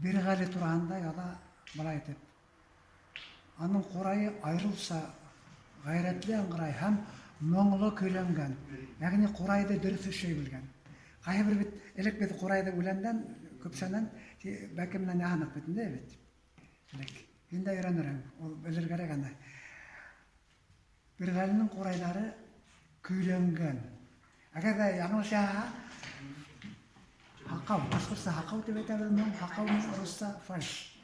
Бирғали тургандай ада былай айтып. Аның курайы айрылса гайратлы аңгырай һәм моңлы көйләнгән. Ягъни курайды дөрес эшләй белгән. Кайбер бит элек бит курайды үләндән көпсәнән бәкемнән янып битендә бит. Элек инде өйрәнерәң, ул белергәрәк аны. Биргалинең курайлары көйләнгән. Әгәр дә яңгылча хакау, башкортса хакау дип әйтәбез, моң хакау русса фальш.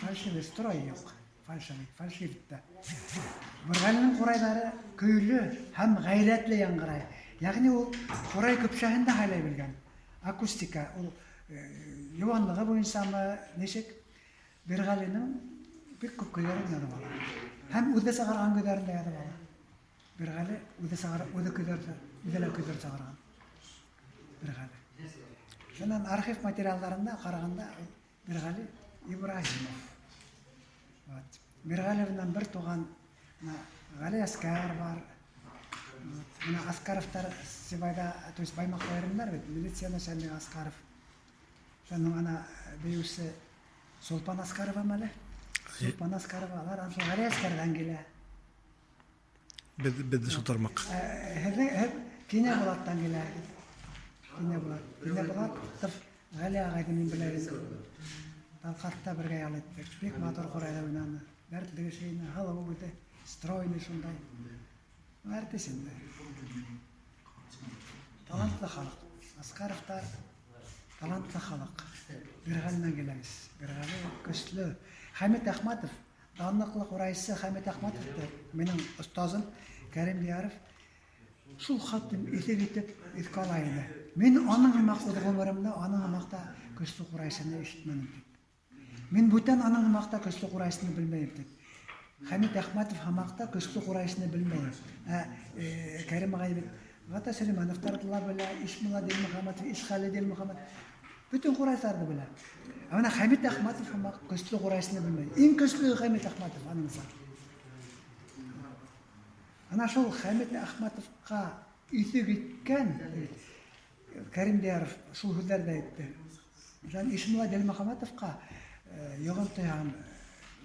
Фальшивый строй юк. Фальшивитта. Биргалинең курайлары көйле һәм гайрәтле яңгырай. Ягъни ул курай көпшәһендә хәйләй белгән. Акустика, ул юанлыгы буенчамы ничек Биргалинең бик күп көйләрен язып ала. Һәм үзе сагарган көйләрен дә язып ала. Биргали үзе сагарган, үзе көйләр сагарган. Биргали. Шуннан архив материалларында караганда Биргали Ибраһимов. Вот. Биргалиевнан бер туган Гали Аскар бар. Менә Аскаровтар Сибайда, то есть Баймакта йөргәннәр бит, милиция начальнигы Аскаров. Шуның ана биюсе Солпан Аскарова мәле. Солпан Аскарова, алар аны Гали Аскардан килә. Беде сутармак. Кинә булаттан килә. Кинә булат, Гали агайды мин беләм. Талкатта бергә ял иттек. Бик матур курайда уйнаны. Дәртле шейне, халыгы үтә стройный шундай. Әртесінде. Талантлы халык. Аскаровтар талантлы халык. Биргалиннән киләбез. Биргали көчле. Хәмит Әхмәтов, данлыклы курайчы Хәмит Әхмәтовты минең остазым Кәрим Дияров шул хатын итеп иткә ала иде. Мин аның хымаклы гомеремдә аның хымакта көчле курайчыны ишетмәдем. Мин бүтән аның хымакта көчле курайчыны белмәйм дип. Хәмит Әхмәтов хымакта көчле курайчыны белмәйм. Кәрим агай бит Гата Сөләймановтар белә, Ишмулла дин Мөхәммәтов, Ишхали дин Мөхәммәт. Бүтән курайчыларны белә. Ана Хәмит Әхмәтов хымак көчле курайчыны белмәй. Иң көчле Хәмит Әхмәтов анысы. Ана шул Хәмит Әхмәтовка үтеп киткән Кәрим Дияров шул һүзләрдә әйтте. Жан Ишмулла дин Мөхәммәтовка йогынтыган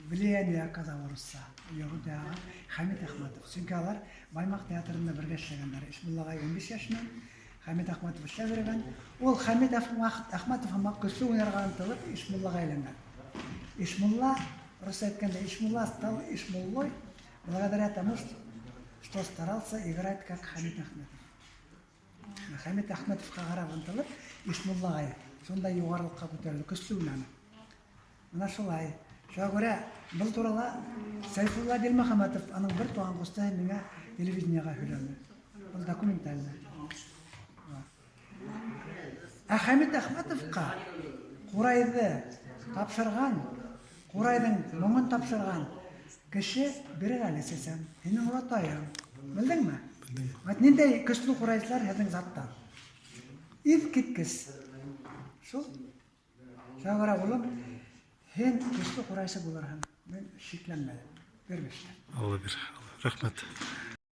влияние оказал Русса. Йогынтыган Хәмит Әхмәтов. Чөнки алар Баймак театрында бергә эшләгәннәр. Ишмуллага 15 яшьнән Хәмит Әхмәтов эшләгән. Ул Хәмит Әхмәтов хымак көчле уйнарга ынтылып Ишмуллага әйләнгән. Ишмулла, русча әйткәндә, Ишмулла стал Ишмуллой благодаря тому, что старался играть как Хәмит Әхмәтов. Хәмит Әхмәтовка карап ынтылып Ишмуллага шундай югарылыкка күтәрелде, көчле уйнады. Менә шулай. Шуңа күрә был турыла Сайфулла Дилмөхәммәтов аның бер туган кусты миңа телевидениега һөйләде. Ул документальный. Хәмит Әхмәтовка курайды тапшырган, курайдың моңын тапшырган кеше Биргали сесәм. Һинең уратаң. Белдеңме? Белдем. Вот ниндәй көчле курайчылар һәдәң заттан. Ив киткес. Шул. Шуңа күрә улым Һин көчле курайчы булырһың. Мин шикләнмәдем. Бербештә. Алла бир. Рәхмәт.